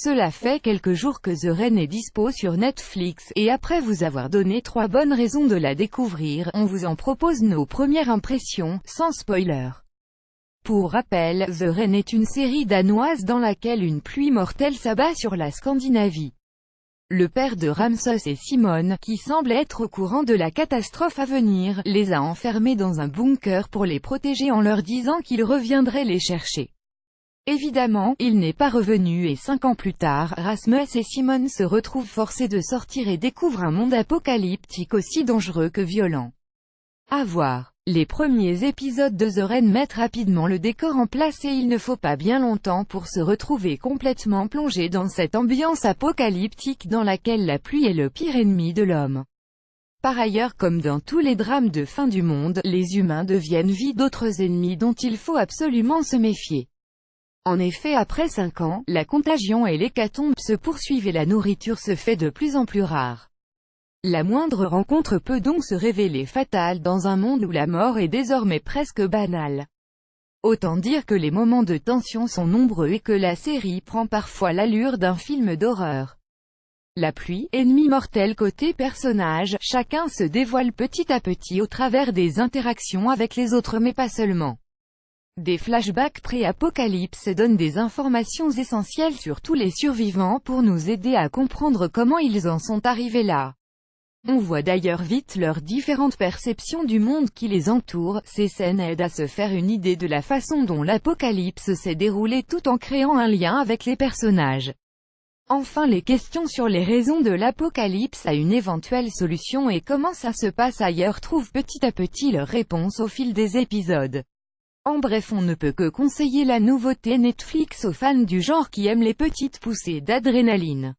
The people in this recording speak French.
Cela fait quelques jours que The Rain est dispo sur Netflix, et après vous avoir donné 3 bonnes raisons de la découvrir, on vous en propose nos premières impressions, sans spoiler. Pour rappel, The Rain est une série danoise dans laquelle une pluie mortelle s'abat sur la Scandinavie. Le père de Ramsus et Simone, qui semble être au courant de la catastrophe à venir, les a enfermés dans un bunker pour les protéger en leur disant qu'il reviendrait les chercher. Évidemment, il n'est pas revenu et 5 ans plus tard, Rasmus et Simone se retrouvent forcés de sortir et découvrent un monde apocalyptique aussi dangereux que violent. À voir. Les premiers épisodes de The Rain mettent rapidement le décor en place et il ne faut pas bien longtemps pour se retrouver complètement plongé dans cette ambiance apocalyptique dans laquelle la pluie est le pire ennemi de l'homme. Par ailleurs, comme dans tous les drames de fin du monde, les humains deviennent vite d'autres ennemis dont il faut absolument se méfier. En effet, après 5 ans, la contagion et l'hécatombe se poursuivent et la nourriture se fait de plus en plus rare. La moindre rencontre peut donc se révéler fatale dans un monde où la mort est désormais presque banale. Autant dire que les moments de tension sont nombreux et que la série prend parfois l'allure d'un film d'horreur. La pluie, ennemi mortel côté personnage, chacun se dévoile petit à petit au travers des interactions avec les autres mais pas seulement. Des flashbacks pré-apocalypse donnent des informations essentielles sur tous les survivants pour nous aider à comprendre comment ils en sont arrivés là. On voit d'ailleurs vite leurs différentes perceptions du monde qui les entoure. Ces scènes aident à se faire une idée de la façon dont l'apocalypse s'est déroulé tout en créant un lien avec les personnages. Enfin, les questions sur les raisons de l'apocalypse à une éventuelle solution et comment ça se passe ailleurs trouvent petit à petit leur réponse au fil des épisodes. En bref, on ne peut que conseiller la nouveauté Netflix aux fans du genre qui aiment les petites poussées d'adrénaline.